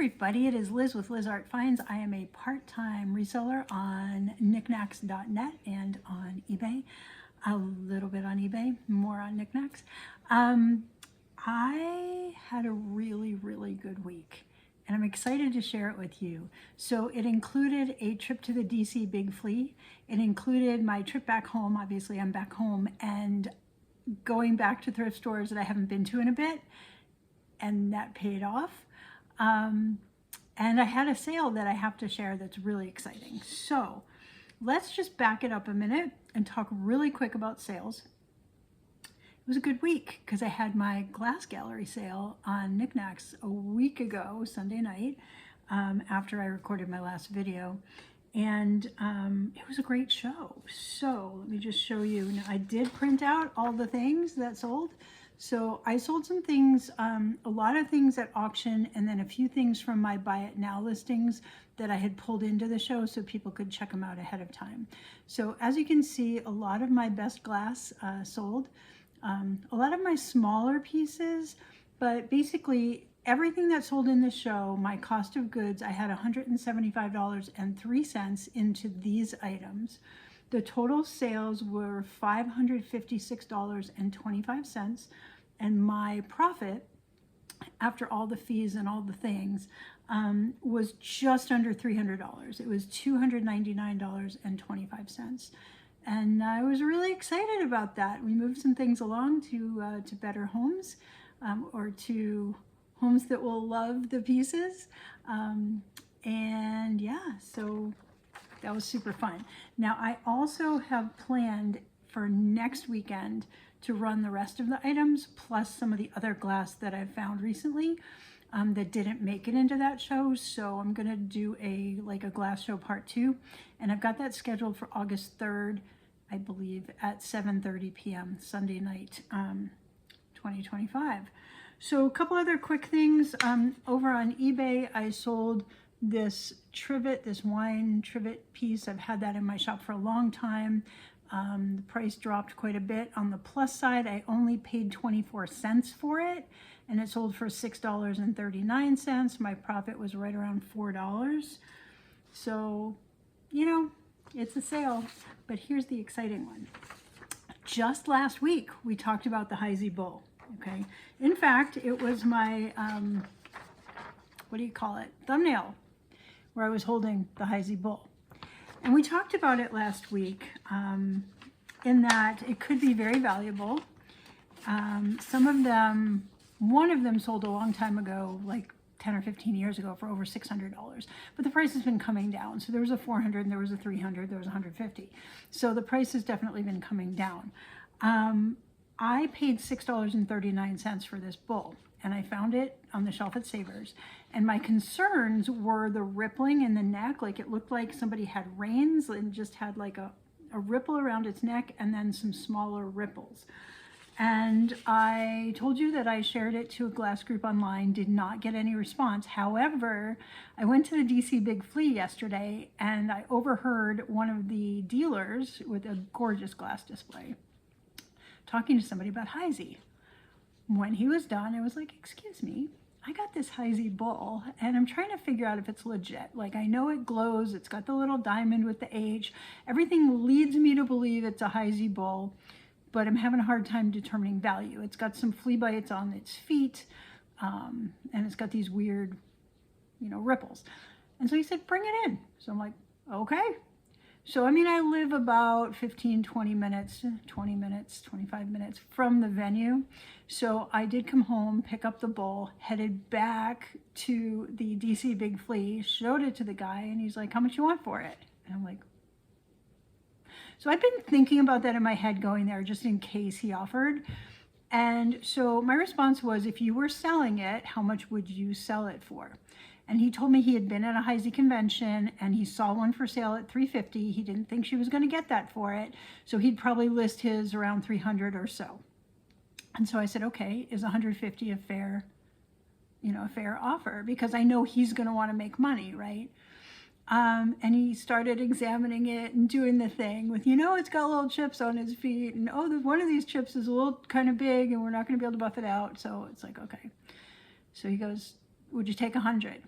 everybody, it is Liz with Liz Art Finds. I am a part-time reseller on Niknax.net and on eBay. A little bit on eBay, more on Niknax. I had a really good week and I'm excited to share it with you. So it included a trip to the DC Big Flea. It included my trip back home. Obviously I'm back home and going back to thrift stores that I haven't been to in a bit, and that paid off. And I had a sale that I have to share that's really exciting. So let's just back it up a minute and talk really quick about sales. It was a good week because I had my glass gallery sale on Niknax a week ago, Sunday night, after I recorded my last video. And it was a great show. So let me just show you. Now, I did print out all the things that sold. So I sold some things, a lot of things at auction, and then a few things from my Buy It Now listings that I had pulled into the show so people could check them out ahead of time. So as you can see, a lot of my best glass sold. A lot of my smaller pieces, but basically everything that sold in the show, my cost of goods, I had $175.03 into these items. The total sales were $556.25, and my profit, after all the fees and all the things, was just under $300. It was $299.25. And I was really excited about that. We moved some things along to better homes, or to homes that will love the pieces. And yeah, so that was super fun. Now I also have planned for next weekend to run the rest of the items, plus some of the other glass that I've found recently that didn't make it into that show. So I'm gonna do a glass show part 2, and I've got that scheduled for August 3rd, I believe, at 7:30 p.m. Sunday night, 2025. So a couple other quick things. Over on eBay, I sold this trivet, this wine trivet piece. I've had that in my shop for a long time. The price dropped quite a bit. On the plus side, I only paid 24 cents for it, and it sold for $6.39. My profit was right around $4. So, you know, it's a sale. But here's the exciting one. Just last week, we talked about the Heisey Bull, okay? In fact, it was my, what do you call it, thumbnail, where I was holding the Heisey Bull. And we talked about it last week in that it could be very valuable. Some of them, one of them sold a long time ago, like 10 or 15 years ago, for over $600. But the price has been coming down. So there was a 400, and there was a 300, there was 150. So the price has definitely been coming down. I paid $6.39 for this bull, and I found it on the shelf at Savers. And my concerns were the rippling in the neck. Like it looked like somebody had reins and just had like a ripple around its neck and then some smaller ripples. And I told you that I shared it to a glass group online, did not get any response. However, I went to the DC Big Flea yesterday and I overheard one of the dealers with a gorgeous glass display talking to somebody about Heisey. When he was done, I was like, excuse me, I got this Heisey Bull and I'm trying to figure out if it's legit. Like, I know it glows, it's got the little diamond with the H. Everything leads me to believe it's a Heisey Bull, but I'm having a hard time determining value. It's got some flea bites on its feet, and it's got these weird, ripples. And so he said, bring it in. So I'm like, okay. So, I mean, I live about 15, 20 minutes, 20 minutes, 25 minutes from the venue. So I did come home, pick up the bull, headed back to the DC Big Flea, showed it to the guy, and he's like, how much you want for it? And I'm like, so I've been thinking about that in my head going there just in case he offered. And so my response was, if you were selling it, how much would you sell it for? And he told me he had been at a Heisey convention and he saw one for sale at $350. He didn't think she was going to get that for it. So he'd probably list his around $300 or so. And so I said, okay, is $150 a fair, a fair offer? Because I know he's going to want to make money, right? And he started examining it and doing the thing with, it's got little chips on his feet, and one of these chips is a little kind of big and we're not going to be able to buff it out. So it's like, okay. So he goes, would you take 100?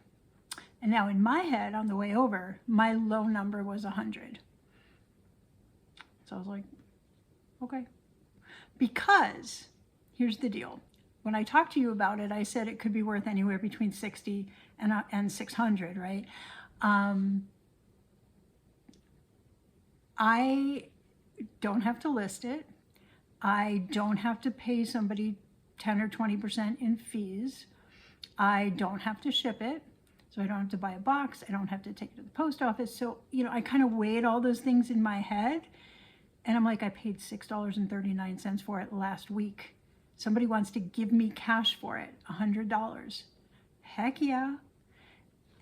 And now in my head on the way over, my low number was 100. So I was like, okay. Because here's the deal. When I talked to you about it, I said it could be worth anywhere between 60 and 600, right? I don't have to list it. I don't have to pay somebody 10 or 20% in fees. I don't have to ship it. So I don't have to buy a box. I don't have to take it to the post office. So, you know, I kind of weighed all those things in my head. And I'm like, I paid $6.39 for it last week. Somebody wants to give me cash for it, $100. Heck yeah.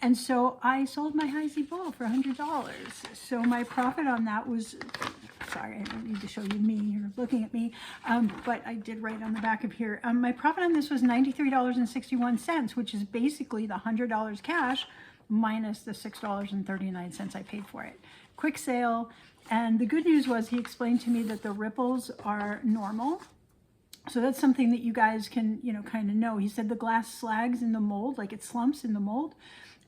And so I sold my high Z bowl for $100. So my profit on that was, sorry, I don't need to show you me, you're looking at me, but I did write on the back of here. My profit on this was $93.61, which is basically the $100 cash minus the $6.39 I paid for it. Quick sale. And the good news was he explained to me that the ripples are normal. So that's something that you guys can, you know, kind of know. He said the glass slags in the mold, like it slumps in the mold.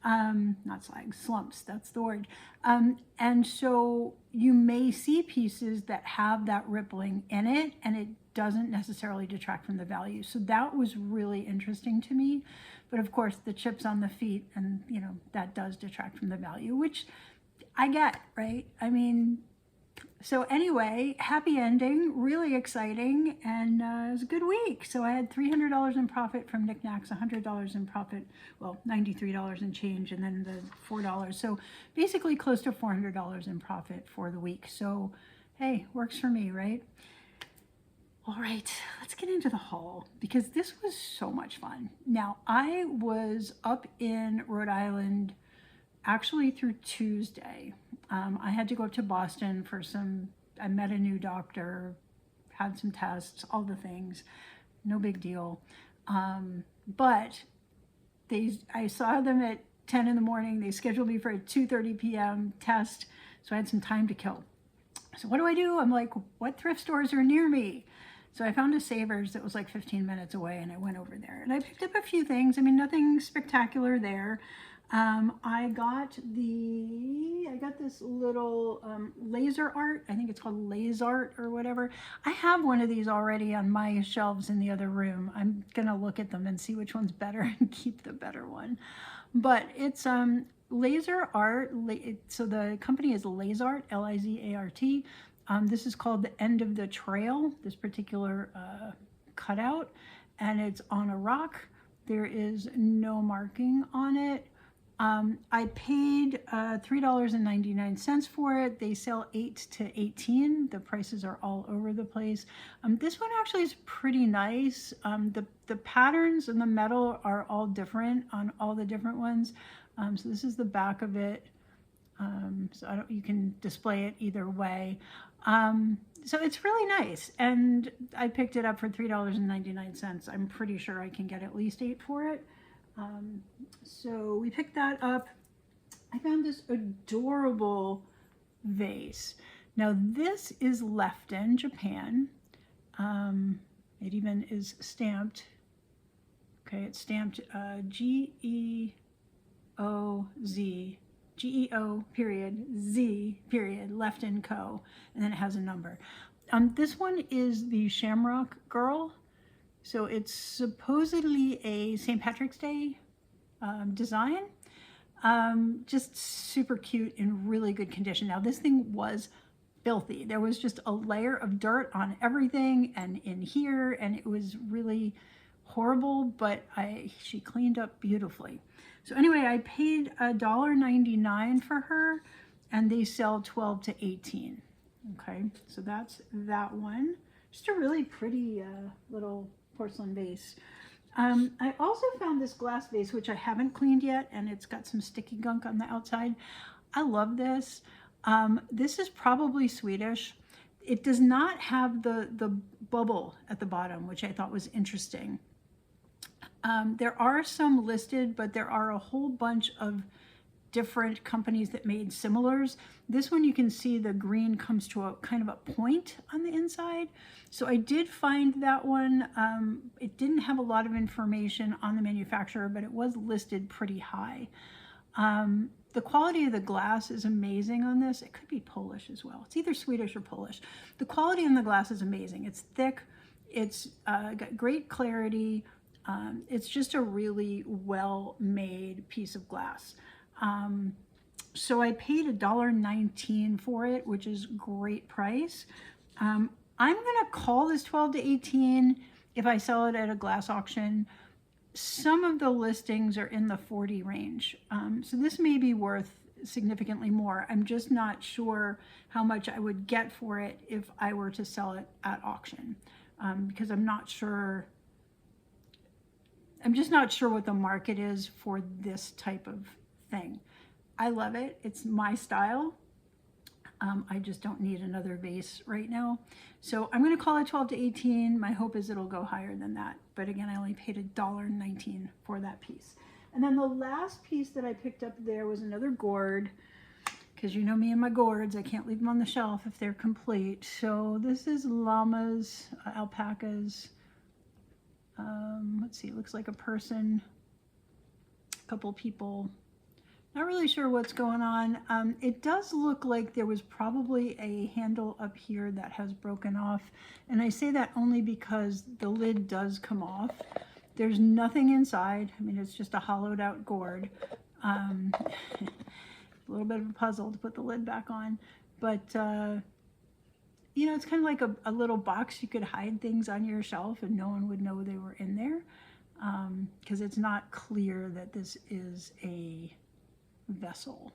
Not slags, slumps, that's the word. And so you may see pieces that have that rippling in it, and it doesn't necessarily detract from the value. So that was really interesting to me. But of course, the chips on the feet, and you know, that does detract from the value, which I get, right? I mean, so anyway, happy ending, really exciting, and it was a good week. So I had $300 in profit from Niknax, $100 in profit, well, $93 in change, and then the $4. So basically close to $400 in profit for the week. So hey, works for me, right? All right, let's get into the haul because this was so much fun. Now, I was up in Rhode Island actually through Tuesday. I had to go up to Boston for I met a new doctor, had some tests, all the things, no big deal. But I saw them at 10 in the morning. They scheduled me for a 2:30 p.m. test, so I had some time to kill. So what do? I'm like, what thrift stores are near me? So I found a Savers that was like 15 minutes away, and I went over there. And I picked up a few things. I mean, nothing spectacular there. I got this little laser art. I think it's called laser art or whatever. I have one of these already on my shelves in the other room. I'm gonna look at them and see which one's better and keep the better one. But it's laser art. So the company is Lazart, L-I-Z-A-R-T. This is called The End of the Trail, this particular cutout, and it's on a rock. There is no marking on it. I paid $3.99 for it. They sell 8 to 18. The prices are all over the place. This one actually is pretty nice. The patterns and the metal are all different on all the different ones. So this is the back of it. So you can display it either way. So it's really nice. And I picked it up for $3.99. I'm pretty sure I can get at least 8 for it. So we picked that up. I found this adorable vase. Now this is Fenton, Japan. It even is stamped. Okay, it's stamped G-E-O-Z, G-E-O period Z period Fenton Co. And then it has a number. This one is the Shamrock Girl. So it's supposedly a St. Patrick's Day design. Just super cute in really good condition. Now this thing was filthy. There was just a layer of dirt on everything and in here, and it was really horrible, but she cleaned up beautifully. So anyway, I paid $1.99 for her, and they sell 12 to 18. Okay, so that's that one. Just a really pretty little porcelain vase. I also found this glass vase, which I haven't cleaned yet, and it's got some sticky gunk on the outside. I love this. This is probably Swedish. It does not have the bubble at the bottom, which I thought was interesting. There are some listed, but there are a whole bunch of different companies that made similars. This one you can see the green comes to a kind of a point on the inside. So I did find that one. It didn't have a lot of information on the manufacturer, but it was listed pretty high. The quality of the glass is amazing on this. It could be Polish as well. It's either Swedish or Polish. The quality in the glass is amazing. It's thick. It's got great clarity. It's just a really well-made piece of glass. So I paid $1.19 for it, which is great price. I'm gonna call this 12 to 18 if I sell it at a glass auction. Some of the listings are in the 40 range. So this may be worth significantly more. I'm just not sure how much I would get for it if I were to sell it at auction, because I'm just not sure what the market is for this type of thing. I love it. It's my style. I just don't need another vase right now. So I'm going to call it 12 to 18. My hope is it'll go higher than that. But again, I only paid $1.19 for that piece. And then the last piece that I picked up there was another gourd, because you know me and my gourds, I can't leave them on the shelf if they're complete. So this is llamas, alpacas. Let's see, it looks like a person, a couple people. Not really sure what's going on. It does look like there was probably a handle up here that has broken off. And I say that only because the lid does come off. There's nothing inside. I mean, it's just a hollowed out gourd. A little bit of a puzzle to put the lid back on. But, you know, it's kind of like a little box you could hide things on your shelf and no one would know they were in there. Because it's not clear that this is a vessel.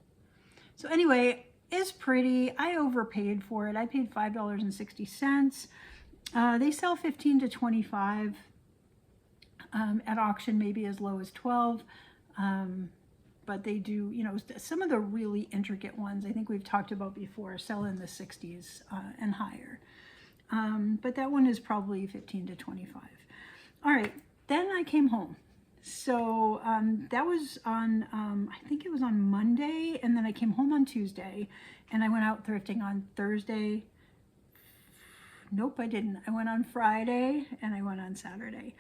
So anyway, it's pretty. I overpaid for it. I paid $5.60. They sell 15 to 25. At auction, maybe as low as 12. But they do, you know, some of the really intricate ones, I think we've talked about before, sell in the 60s and higher. But that one is probably 15 to 25. All right, then I came home. So that was on, I think it was on Monday, and then I came home on Tuesday, and I went out thrifting on Thursday. Nope, I didn't. I went on Friday, and I went on Saturday.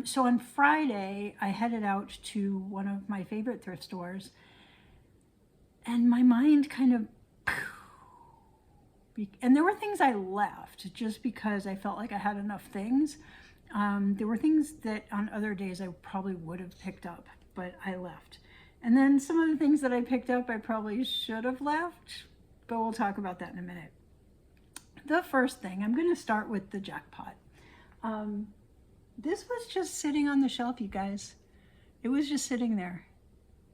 So on Friday, I headed out to one of my favorite thrift stores, and my mind kind of, and there were things I left just because I felt like I had enough things. There were things that on other days I probably would have picked up, but I left. And then some of the things that I picked up I probably should have left, but we'll talk about that in a minute. The first thing, I'm going to start with the jackpot. This was just sitting on the shelf, you guys. It was just sitting there.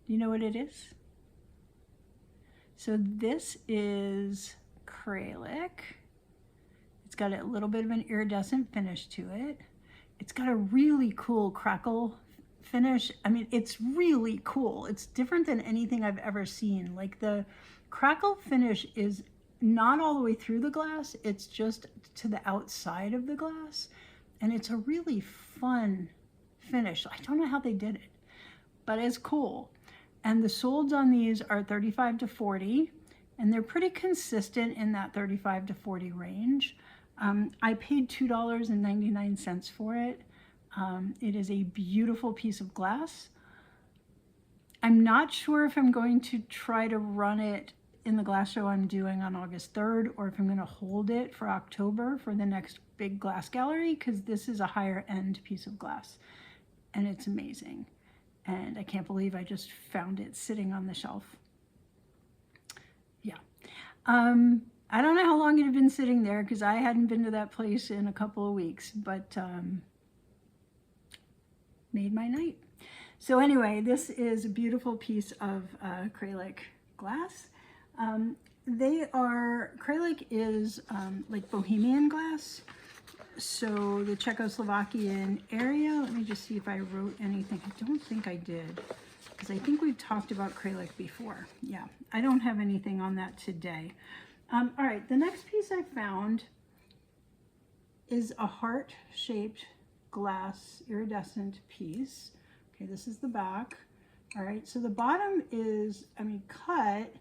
Do you know what it is? So this is Kralik. It's got a little bit of an iridescent finish to it. It's got a really cool crackle finish. I mean, it's really cool. It's different than anything I've ever seen. Like the crackle finish is not all the way through the glass. It's just to the outside of the glass. And it's a really fun finish. I don't know how they did it, but it's cool. And the solds on these are 35 to 40, and they're pretty consistent in that 35 to 40 range. I paid $2.99 for it. It is a beautiful piece of glass. I'm not sure if I'm going to try to run it in the glass show I'm doing on August 3rd, or if I'm going to hold it for October for the next big glass gallery, because this is a higher end piece of glass and it's amazing. And I can't believe I just found it sitting on the shelf. Yeah. I don't know how long it had been sitting there because I hadn't been to that place in a couple of weeks, but made my night. So anyway, this is a beautiful piece of Kralik glass. Kralik is like Bohemian glass. So the Czechoslovakian area, let me just see if I wrote anything. I don't think I did, because I think we've talked about Kralik before. Yeah, I don't have anything on that today. All right, the next piece I found is a heart-shaped glass iridescent piece. Okay, this is the back. All right, so the bottom is, I mean, cut.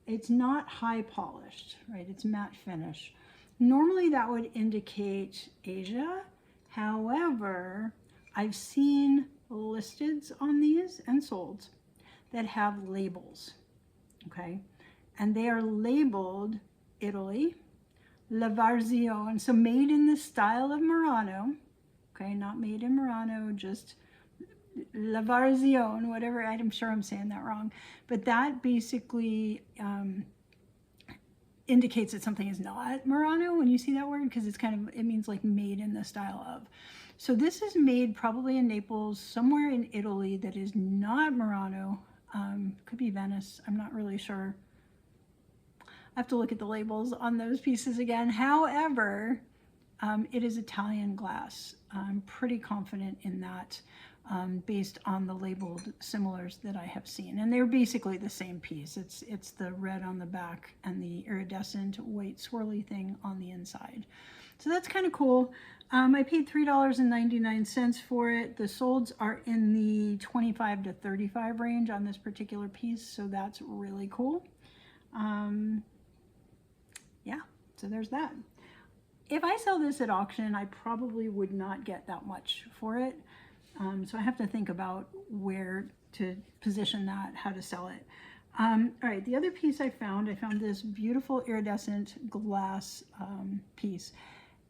It's not high polished, right? It's matte finish. Normally that would indicate Asia. However, I've seen listeds on these and sold that have labels, okay? And they are labeled Italy, Lavazione, so made in the style of Murano, okay? Not made in Murano, just Lavazione, whatever. I'm sure I'm saying that wrong. But that basically indicates that something is not Murano when you see that word, because it's kind of, it means like made in the style of. So this is made probably in Naples, somewhere in Italy that is not Murano. Could be Venice, I'm not really sure. I have to look at the labels on those pieces again. However, it is Italian glass. I'm pretty confident in that based on the labeled similars that I have seen. And they're basically the same piece. It's the red on the back and the iridescent white swirly thing on the inside. So that's kind of cool. I paid $3.99 for it. The solds are in the 25 to 35 range on this particular piece, so that's really cool. Yeah, so there's that. If I sell this at auction, I probably would not get that much for it. So I have to think about where to position that, how to sell it. All right, the other piece I found this beautiful iridescent glass piece.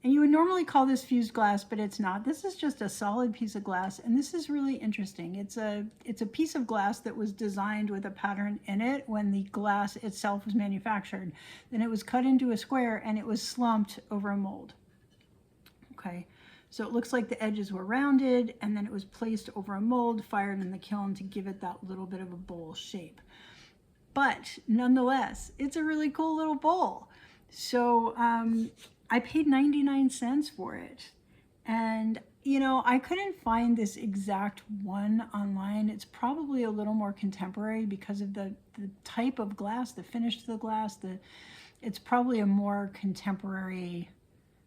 And you would normally call this fused glass, but it's not. This is just a solid piece of glass, and this is really interesting. It's a piece of glass that was designed with a pattern in it when the glass itself was manufactured. Then it was cut into a square and it was slumped over a mold. Okay, so it looks like the edges were rounded, and then it was placed over a mold, fired in the kiln to give it that little bit of a bowl shape. But nonetheless, it's a really cool little bowl. So I paid 99 cents for it. And, you know, I couldn't find this exact one online. It's probably a little more contemporary because of the type of glass, the finish of the glass. It's probably a more contemporary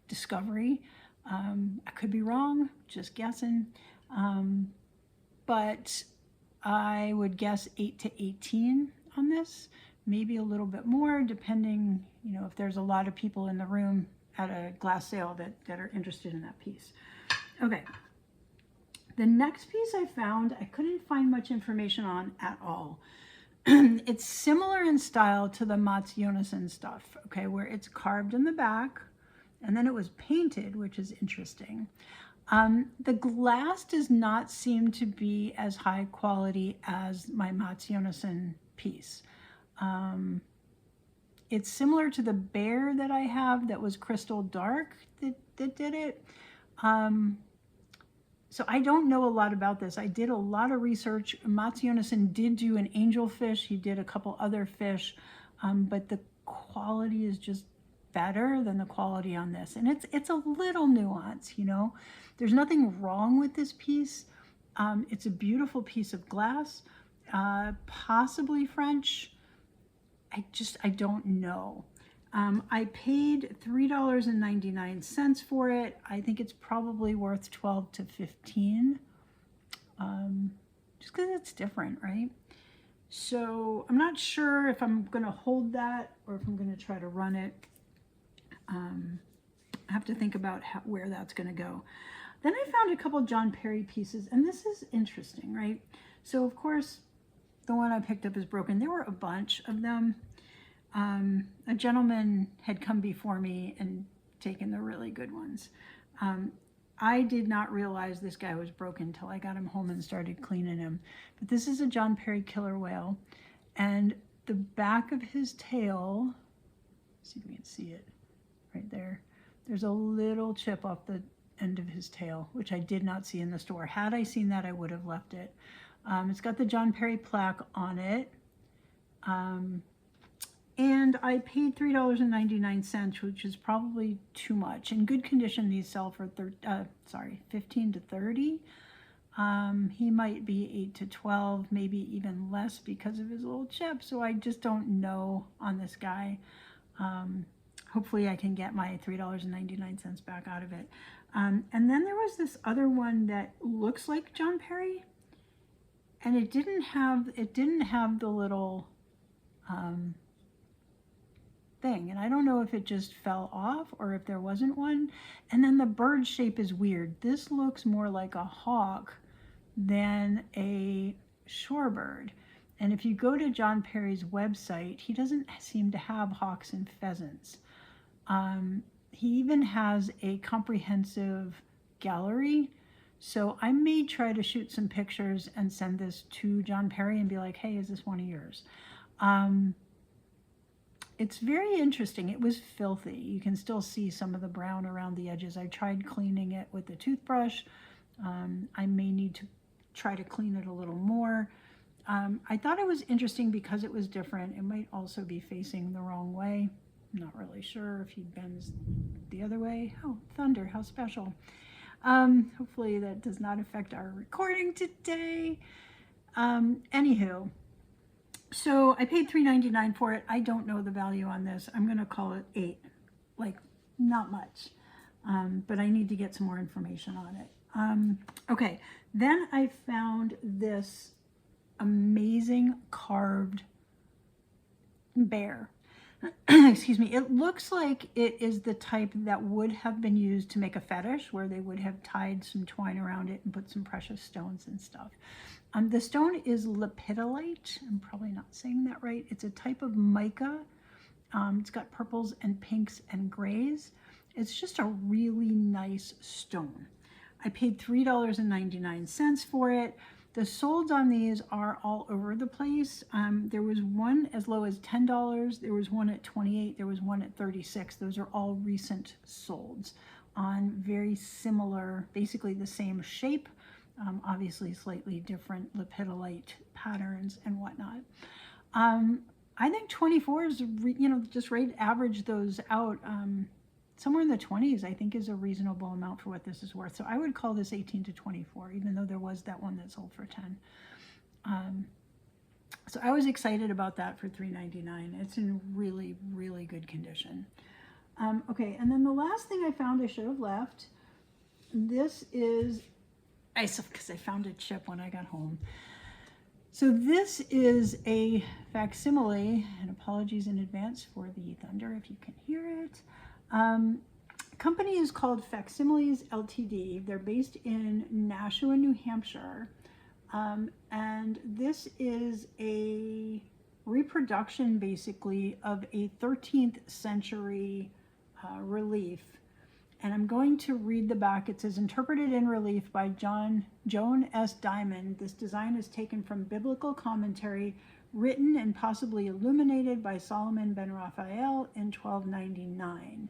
discovery. I could be wrong, just guessing. But I would guess 8 to 18 on this, maybe a little bit more, depending, you know, if there's a lot of people in the room at a glass sale that are interested in that piece. Okay, the next piece I found, I couldn't find much information on at all. It's similar in style to the Mats Jonasson stuff, okay, where it's carved in the back, and then it was painted, which is interesting. The glass does not seem to be as high quality as my Mats Jonasson piece. It's similar to the bear that I have that was crystal dark that did it. So I don't know a lot about this. I did a lot of research. Mats Jonasson did do an angelfish. He did a couple other fish, but the quality is just better than the quality on this. And it's a little nuance, you know. There's nothing wrong with this piece. It's a beautiful piece of glass, possibly French. I don't know. I paid $3.99 for it. I think it's probably worth 12 to 15, just because it's different, right? So I'm not sure if I'm going to hold that or if I'm going to try to run it. I have to think about where that's going to go. Then I found a couple John Perry pieces, and this is interesting, right? So of course, the one I picked up is broken. There were a bunch of them. A gentleman had come before me and taken the really good ones. I did not realize this guy was broken until I got him home and started cleaning him. But this is a John Perry killer whale, and the back of his tail, see if we can see it right there. There's a little chip off the end of his tail, which I did not see in the store. Had I seen that, I would have left it. It's got the John Perry plaque on it. And I paid $3.99, which is probably too much. In good condition, these sell for 15 to 30. He might be 8 to 12, maybe even less because of his little chip. So I just don't know on this guy. Hopefully I can get my $3.99 back out of it. And then there was this other one that looks like John Perry, and it didn't have the little thing, and I don't know if it just fell off or if there wasn't one. And then the bird shape is weird. This looks more like a hawk than a shorebird. And if you go to John Perry's website, he doesn't seem to have hawks and pheasants. He even has a comprehensive gallery. So I may try to shoot some pictures and send this to John Perry and be like, hey, is this one of yours? It's very interesting. It was filthy. You can still see some of the brown around the edges. I tried cleaning it with the toothbrush. I may need to try to clean it a little more. I thought it was interesting because it was different. It might also be facing the wrong way. I'm not really sure if he bends the other way. Oh, thunder, how special. Hopefully that does not affect our recording today. Anywho, so I paid $3.99 for it. I don't know the value on this. I'm going to call it $8, like not much, but I need to get some more information on it. Okay, then I found this amazing carved bear. Excuse me. It looks like it is the type that would have been used to make a fetish, where they would have tied some twine around it and put some precious stones and stuff. The stone is lepidolite. I'm probably not saying that right. It's a type of mica. It's got purples and pinks and grays. It's just a really nice stone. I paid $3.99 for it. The solds on these are all over the place. There was one as low as $10. There was one at $28. There was one at $36. Those are all recent solds on very similar, basically the same shape, obviously slightly different lepidolite patterns and whatnot. I think 24 is, just right, average those out. Somewhere in the 20s, I think, is a reasonable amount for what this is worth. So I would call this 18 to 24, even though there was that one that sold for 10. So I was excited about that for $3.99. It's in really, really good condition. Okay, and then the last thing I found, I should have left. This is, because I found a chip when I got home. So this is a facsimile, and apologies in advance for the thunder if you can hear it. Company is called Facsimiles Ltd. They're based in Nashua, New Hampshire. And this is a reproduction, basically, of a 13th century relief. And I'm going to read the back. It says, interpreted in relief by Joan S. Diamond. This design is taken from biblical commentary, written and possibly illuminated by Solomon ben Raphael in 1299.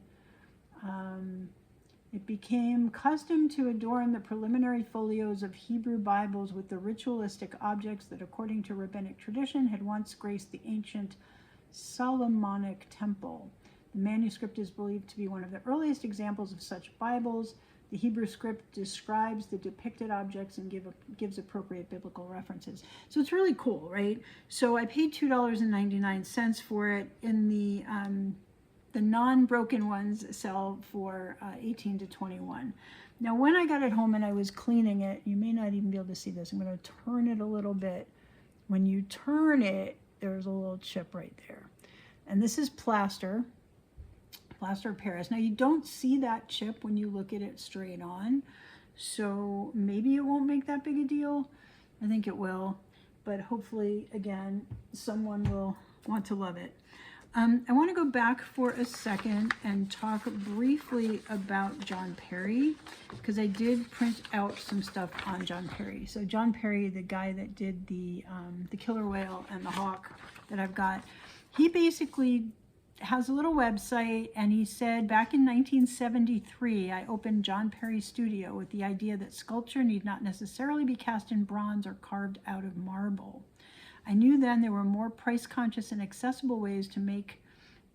It became custom to adorn the preliminary folios of Hebrew Bibles with the ritualistic objects that, according to rabbinic tradition, had once graced the ancient Solomonic temple. The manuscript is believed to be one of the earliest examples of such Bibles. The Hebrew script describes the depicted objects and gives appropriate biblical references. So it's really cool, right? So I paid $2.99 for it. In the non-broken ones sell for 18 to 21. Now, when I got it home and I was cleaning it, you may not even be able to see this. I'm going to turn it a little bit. When you turn it, there's a little chip right there. And this is plaster of Paris. Now, you don't see that chip when you look at it straight on, so maybe it won't make that big a deal. I think it will, but hopefully, again, someone will want to love it. I want to go back for a second and talk briefly about John Perry, because I did print out some stuff on John Perry. So John Perry, the guy that did the killer whale and the hawk that I've got, he basically has a little website, and he said, back in 1973, I opened John Perry Studio with the idea that sculpture need not necessarily be cast in bronze or carved out of marble. I knew then there were more price-conscious and accessible ways to make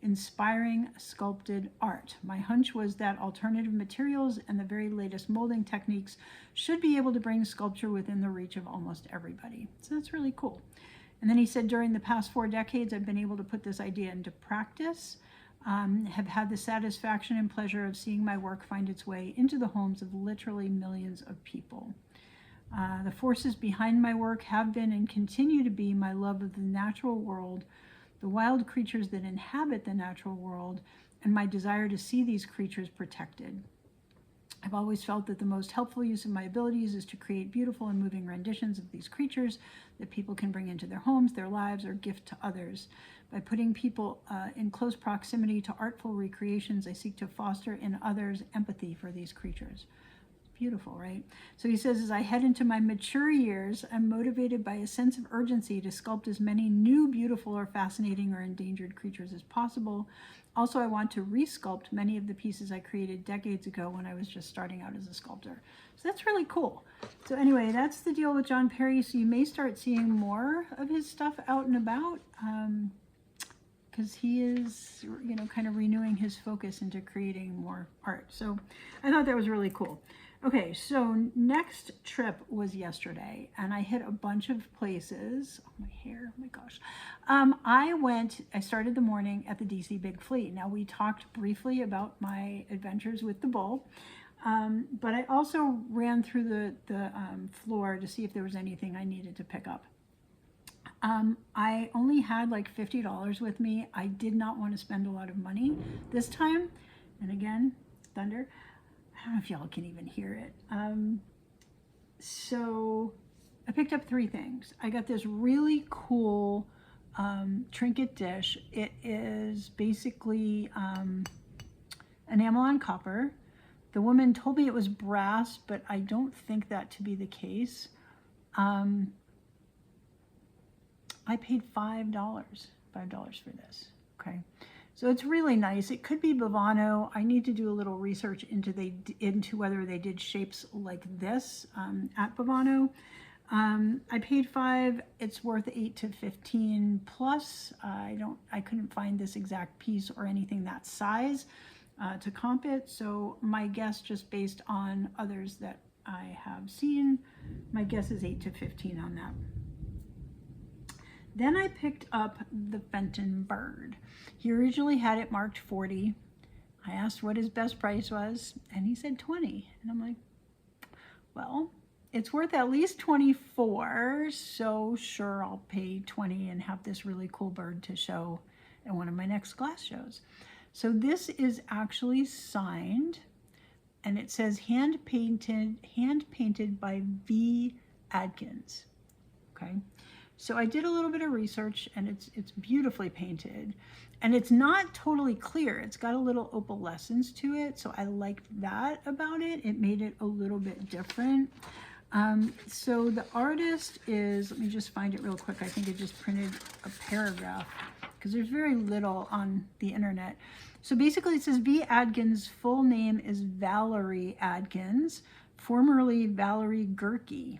inspiring sculpted art. My hunch was that alternative materials and the very latest molding techniques should be able to bring sculpture within the reach of almost everybody. So that's really cool. And then he said, during the past 4 decades, I've been able to put this idea into practice, have had the satisfaction and pleasure of seeing my work find its way into the homes of literally millions of people. The forces behind my work have been and continue to be my love of the natural world, the wild creatures that inhabit the natural world, and my desire to see these creatures protected. I've always felt that the most helpful use of my abilities is to create beautiful and moving renditions of these creatures that people can bring into their homes, their lives, or gift to others. By putting people in close proximity to artful recreations, I seek to foster in others empathy for these creatures. Beautiful, right? So he says, as I head into my mature years, I'm motivated by a sense of urgency to sculpt as many new, beautiful, or fascinating or endangered creatures as possible. Also, I want to resculpt many of the pieces I created decades ago when I was just starting out as a sculptor. So that's really cool. So anyway, that's the deal with John Perry. So you may start seeing more of his stuff out and about, because he is, you know, kind of renewing his focus into creating more art. So I thought that was really cool. Okay, so next trip was yesterday, and I hit a bunch of places. Oh, my hair, oh my gosh. I started the morning at the DC Big Flea. Now, we talked briefly about my adventures with the bull, but I also ran through the floor to see if there was anything I needed to pick up. I only had like $50 with me. I did not want to spend a lot of money this time. And again, thunder. I don't know if y'all can even hear it. So I picked up 3 things. I got this really cool trinket dish. It is basically enamel on copper. The woman told me it was brass, but I don't think that to be the case. I paid $5 for this, okay? So it's really nice. It could be Bavano. I need to do a little research into whether they did shapes like this at Bavano. I paid $5. It's worth $8 to $15 plus. I couldn't find this exact piece or anything that size to comp it. So my guess, just based on others that I have seen, my guess is $8 to $15 on that. Then I picked up the Fenton bird. He originally had it marked 40. I asked what his best price was, and he said 20. And I'm like, well, it's worth at least 24, so sure, I'll pay 20 and have this really cool bird to show at one of my next glass shows. So this is actually signed, and it says hand painted by V. Adkins. Okay. So I did a little bit of research, and it's beautifully painted, and it's not totally clear. It's got a little opalescence to it, so I liked that about it. It made it a little bit different. So the artist is, let me just find it real quick. I think it just printed a paragraph because there's very little on the internet. So basically it says V. Adkins' full name is Valerie Adkins, formerly Valerie Gerke.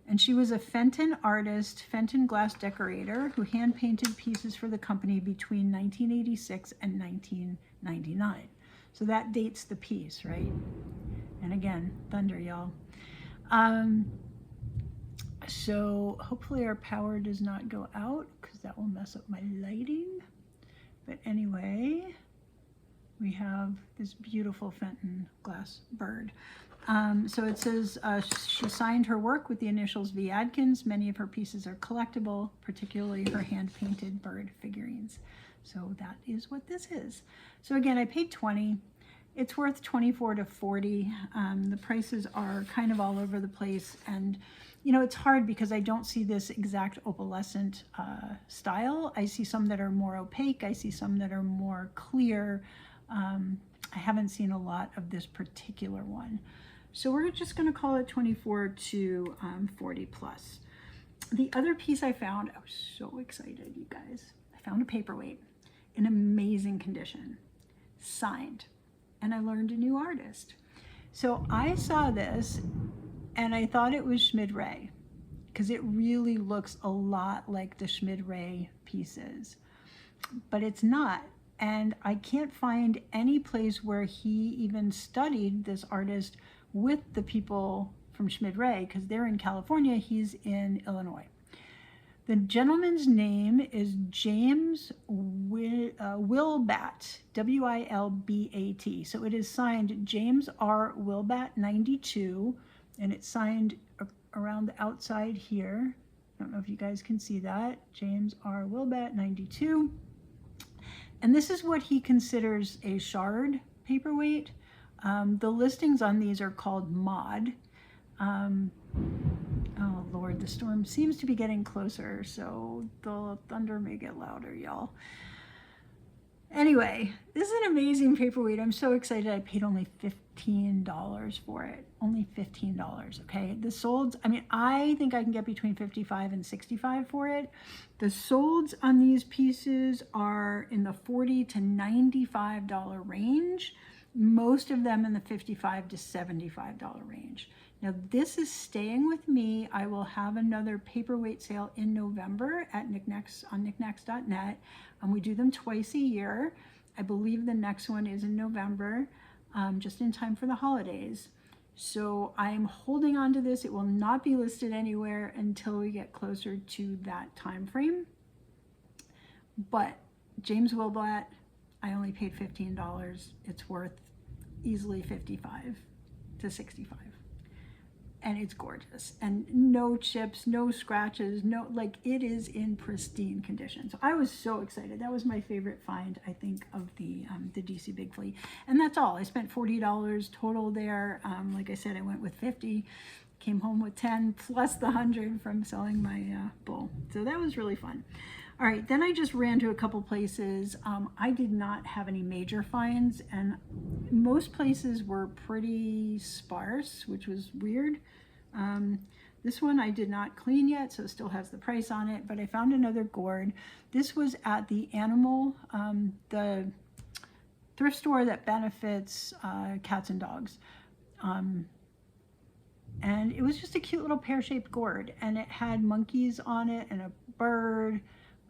And she was a Fenton artist, Fenton glass decorator, who hand-painted pieces for the company between 1986 and 1999. So that dates the piece, right? And again, thunder, y'all. So hopefully our power does not go out, because that will mess up my lighting. But anyway, we have this beautiful Fenton glass bird. So it says she signed her work with the initials V. Adkins. Many of her pieces are collectible, particularly her hand-painted bird figurines. So that is what this is. So again, I paid 20. It's worth 24 to 40. The prices are kind of all over the place. And, you know, it's hard because I don't see this exact opalescent style. I see some that are more opaque. I see some that are more clear. I haven't seen a lot of this particular one. So we're just going to call it 24 to 40 plus. The other piece I found, I was so excited, you guys. I found a paperweight in amazing condition, signed, and I learned a new artist. So I saw this and I thought it was Schmid Ray, because it really looks a lot like the Schmid Ray pieces, but it's not. And I can't find any place where he even studied this artist with the people from Schmid Ray, because they're in California, he's in Illinois. The gentleman's name is James Wilbat, W-I-L-B-A-T. So it is signed James R. Wilbat 92, and it's signed around the outside here. I don't know if you guys can see that. James R. Wilbat 92. And this is what he considers a shard paperweight. The listings on these are called mod. Oh Lord, the storm seems to be getting closer, so the thunder may get louder, y'all. Anyway, this is an amazing paperweight. I'm so excited. I paid only $15 for it. Only $15, okay? The solds, I mean, I think I can get between $55 and $65 for it. The solds on these pieces are in the $40 to $95 range. Most of them in the $55 to $75 range. Now this is staying with me. I will have another paperweight sale in November at Niknax on niknax.net. We do them twice a year. I believe the next one is in November, just in time for the holidays. So I am holding on to this. It will not be listed anywhere until we get closer to that time frame. But James Wilblatt, I only paid $15. It's worth easily $55 to $65. And it's gorgeous, and no chips, no scratches, no, like, it is in pristine condition. So I was so excited. That was my favorite find, I think, of the DC Big Flea. And that's all. I spent $40 total there. Like I said, I went with 50, came home with 10 plus the 100 from selling my bull. So that was really fun. All right, then I just ran to a couple places. I did not have any major finds, and most places were pretty sparse, which was weird. This one I did not clean yet, so it still has the price on it, but I found another gourd. This was at the Animal, the thrift store that benefits cats and dogs. And it was just a cute little pear-shaped gourd, and it had monkeys on it and a bird.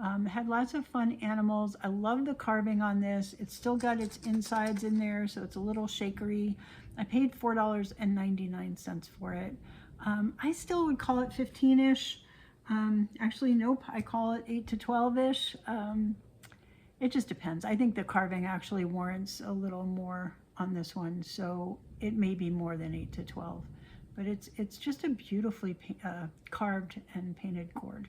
It had lots of fun animals. I love the carving on this. It's still got its insides in there, so it's a little shakery. I paid $4.99 for it. I still would call it 15-ish. Actually, nope, I call it 8 to 12-ish. It just depends. I think the carving actually warrants a little more on this one, so it may be more than 8 to 12. But it's just a beautifully carved and painted gourd.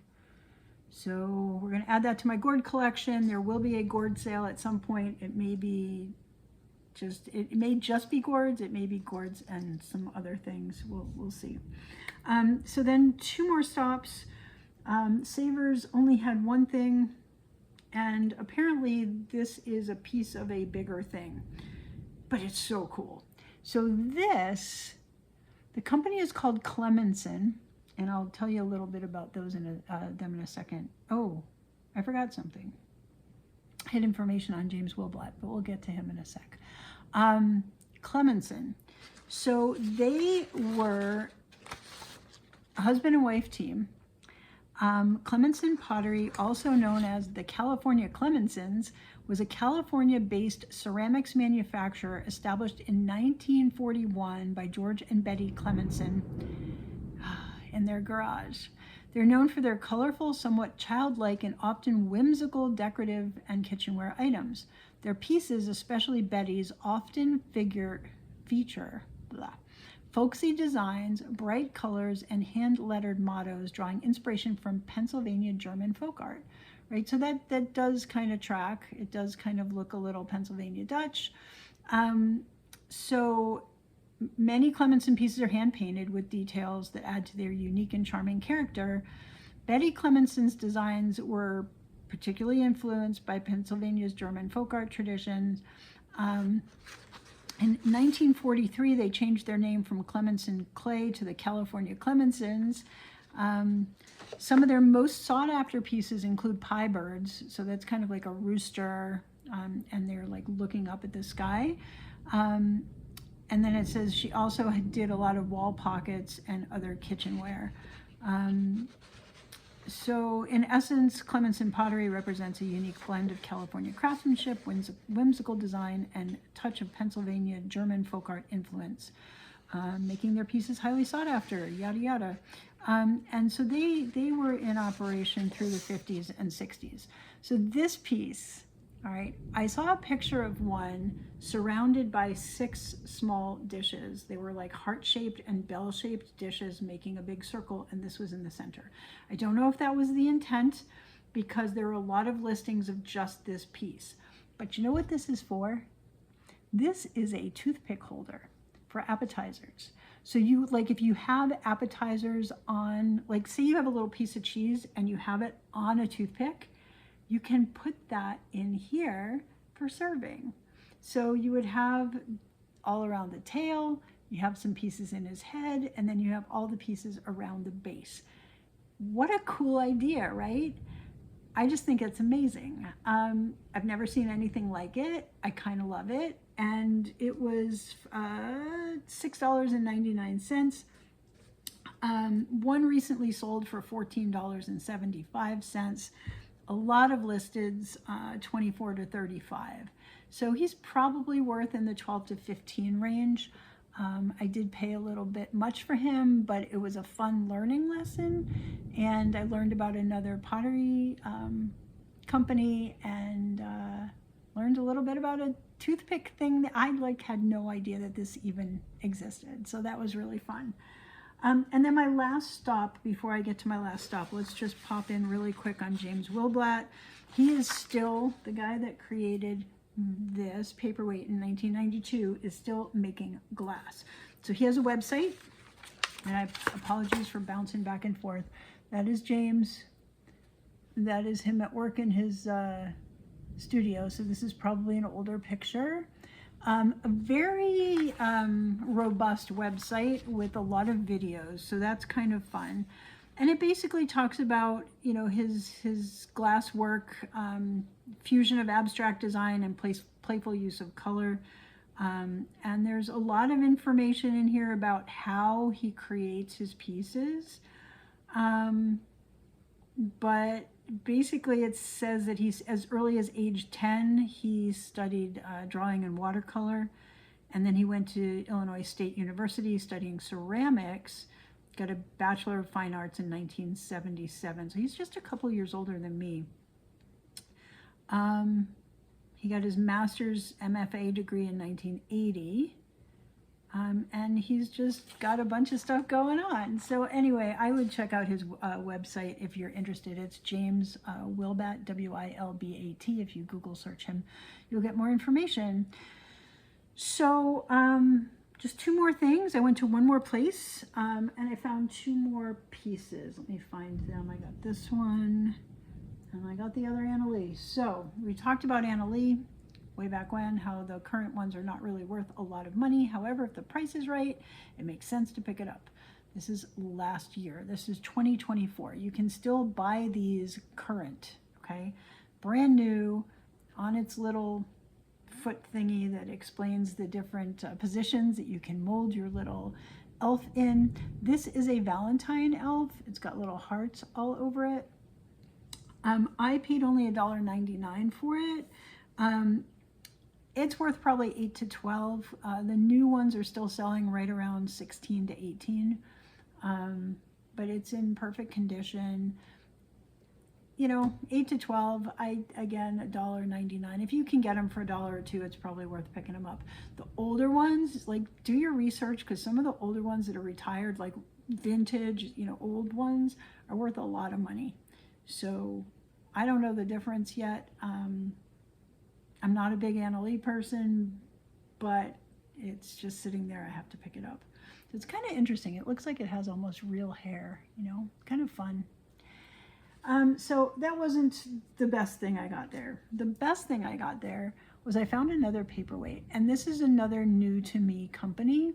So we're going to add that to my gourd collection. There will be a gourd sale at some point. It may just be gourds. It may be gourds and some other things. We'll see. So then 2 more stops. Savers only had one thing, and apparently this is a piece of a bigger thing, but it's so cool. So this, the company is called Clemenson. And I'll tell you a little bit about those them in a second. Oh, I forgot something. I had information on James Wilblatt, but we'll get to him in a sec. Clemenson. So they were a husband and wife team. Clemenson Pottery, also known as the California Clemensons, was a California-based ceramics manufacturer established in 1941 by George and Betty Clemenson in their garage. They're known for their colorful, somewhat childlike, and often whimsical decorative and kitchenware items. Their pieces, especially Betty's, often feature folksy designs, bright colors, and hand-lettered mottos, drawing inspiration from Pennsylvania German folk art. Right, so that does kind of track. It does kind of look a little Pennsylvania Dutch. So many Clemenson pieces are hand-painted with details that add to their unique and charming character. Betty Clemenson's designs were particularly influenced by Pennsylvania's German folk art traditions. In 1943, they changed their name from Clemenson Clay to the California Clemensons. Some of their most sought-after pieces include pie birds, so that's kind of like a rooster, and they're like looking up at the sky. And then it says she also did a lot of wall pockets and other kitchenware. So in essence, Clemenson Pottery represents a unique blend of California craftsmanship, whimsical design, and touch of Pennsylvania German folk art influence, making their pieces highly sought after, yada yada. And so they were in operation through the 50s and 60s. So this piece, all right, I saw a picture of one surrounded by 6 small dishes. They were like heart-shaped and bell-shaped dishes making a big circle, and this was in the center. I don't know if that was the intent, because there are a lot of listings of just this piece. But you know what this is for? This is a toothpick holder for appetizers. So you, like, if you have appetizers on, like, say you have a little piece of cheese and you have it on a toothpick, you can put that in here for serving. So you would have all around the tail, you have some pieces in his head, and then you have all the pieces around the base. What a cool idea, right? I just think it's amazing. I've never seen anything like it. I kind of love it. And it was $6.99. One recently sold for $14.75. A lot of listeds, 24 to 35. So he's probably worth in the 12 to 15 range. I did pay a little bit much for him, but it was a fun learning lesson. And I learned about another pottery company, and learned a little bit about a toothpick thing that I had no idea that this even existed. So that was really fun. And then my last stop, before I get to my last stop, let's just pop in really quick on James Wilblatt. He is still the guy that created this paperweight in 1992, is still making glass. So he has a website, and I apologize for bouncing back and forth. That is James. That is him at work in his studio. So this is probably an older picture. A very robust website with a lot of videos, so that's kind of fun. And it basically talks about, you know, his glass work, fusion of abstract design and playful use of color. And there's a lot of information in here about how he creates his pieces. But basically it says that he's, as early as age 10, he studied drawing and watercolor. And then he went to Illinois State University studying ceramics, got a Bachelor of Fine Arts in 1977. So he's just a couple years older than me. He got his master's MFA degree in 1980. And he's just got a bunch of stuff going on. So anyway, I would check out his website if you're interested. It's James Wilblatt, W-I-L-B-A-T. If you Google search him, you'll get more information. So just two more things. I went to one more place, and I found two more pieces. Let me find them. I got this one, and I got the other Anna Lee. So we talked about Anna Lee way back when, how the current ones are not really worth a lot of money. However, if the price is right, it makes sense to pick it up. This is last year. This is 2024. You can still buy these current, okay? Brand new, on its little foot thingy that explains the different positions that you can mold your little elf in. This is a Valentine elf. It's got little hearts all over it. I paid only $1.99 for it. It's worth probably 8 to 12. The new ones are still selling right around 16 to 18. But it's in perfect condition. You know, 8 to 12, again, $1.99. If you can get them for $1 or $2, it's probably worth picking them up. The older ones, like, do your research, because some of the older ones that are retired, like vintage, you know, old ones, are worth a lot of money. So I don't know the difference yet. I'm not a big Anna Lee person, but it's just sitting there. I have to pick it up. So it's kind of interesting. It looks like it has almost real hair, you know, kind of fun. So that wasn't the best thing I got there. The best thing I got there was I found another paperweight, and this is another new to me company.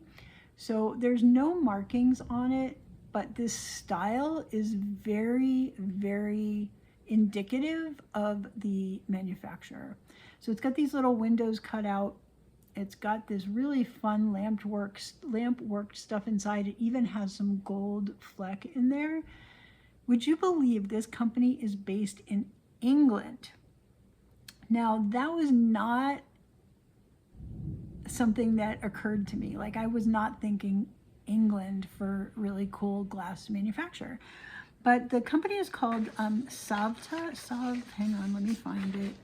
So there's no markings on it, but this style is very, very indicative of the manufacturer. So it's got these little windows cut out. It's got this really fun lamp work stuff inside. It even has some gold fleck in there. Would you believe this company is based in England? Now, that was not something that occurred to me. Like, I was not thinking England for really cool glass manufacture. But the company is called hang on, let me find it.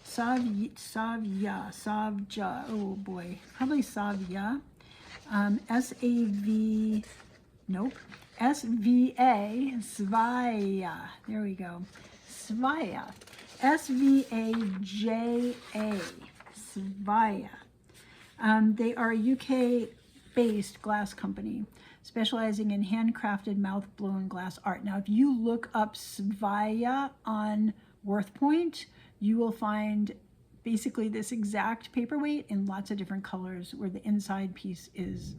Savja, oh boy, probably Savja. S-A-V, nope. S-V-A, Svaja, there we go. Svaja, S-V-A-J-A, Svaja. They are a UK-based glass company specializing in handcrafted, mouth-blown glass art. Now, if you look up Svaya on WorthPoint, you will find basically this exact paperweight in lots of different colors, where the inside piece is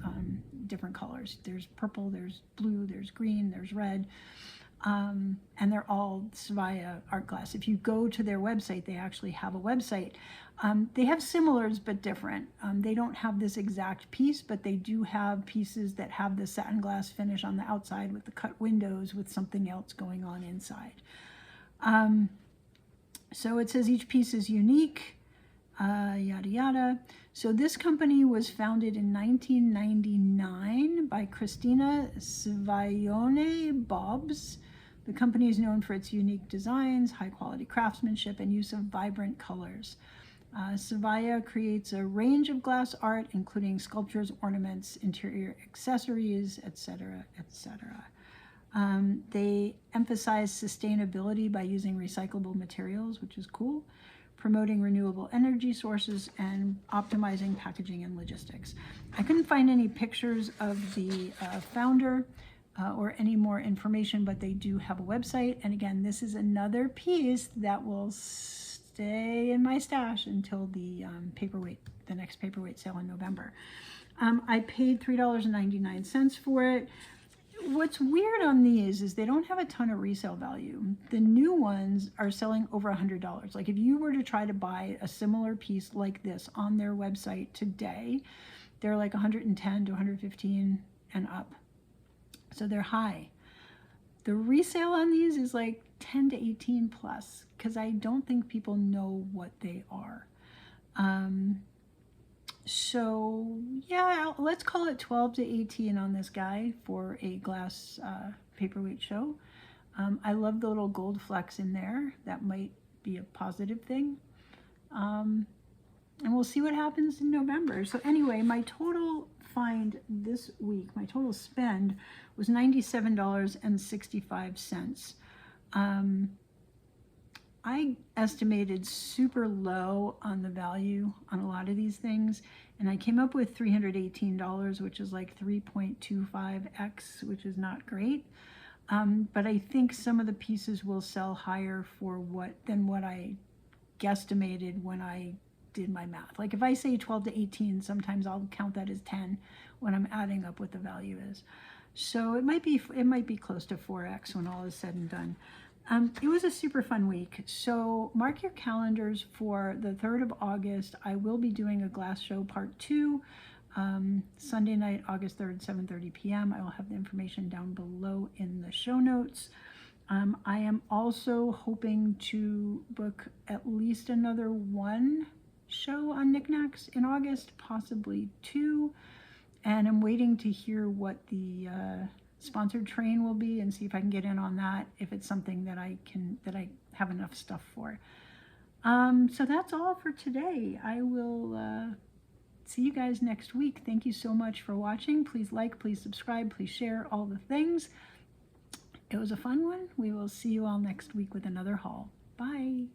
different colors. There's purple, there's blue, there's green, there's red, and they're all Svaya art glass. If you go to their website, they actually have a website. They have similars but different. They don't have this exact piece, but they do have pieces that have the satin glass finish on the outside with the cut windows with something else going on inside. So it says each piece is unique, yada yada. So this company was founded in 1999 by Christina Svajone Bobs. The company is known for its unique designs, high quality craftsmanship, and use of vibrant colors. Svaya creates a range of glass art, including sculptures, ornaments, interior accessories, etc., etc. They emphasize sustainability by using recyclable materials, which is cool, promoting renewable energy sources, and optimizing packaging and logistics. I couldn't find any pictures of the founder or any more information, but they do have a website. And again, this is another piece that will stay in my stash until the next paperweight sale in November. I paid $3.99 for it. What's weird on these is they don't have a ton of resale value. The new ones are selling over $100. Like if you were to try to buy a similar piece like this on their website today, they're like 110 to 115 and up. So they're high. The resale on these is like 10 to 18 plus, because I don't think people know what they are. So yeah, let's call it 12 to 18 on this guy for a glass paperweight show. I love the little gold flecks in there. That might be a positive thing. And we'll see what happens in November. So anyway, my total find this week, my total spend was $97.65. I estimated super low on the value on a lot of these things, and I came up with $318, which is like 3.25x, which is not great. But I think some of the pieces will sell higher for than what I guesstimated when I did my math. Like if I say 12 to 18, sometimes I'll count that as 10 when I'm adding up what the value is. So it might be close to 4x when all is said and done. It was a super fun week. So mark your calendars for the 3rd of August. I will be doing a glass show part 2, Sunday night, August 3rd, 7:30 p.m. I will have the information down below in the show notes. I am also hoping to book at least another 1 show on Niknax in August, possibly 2. And I'm waiting to hear what the sponsored train will be and see if I can get in on that, if it's something that I have enough stuff for. So that's all for today. I will see you guys next week. Thank you so much for watching. Please like, please subscribe, please share, all the things. It was a fun one. We will see you all next week with another haul. Bye.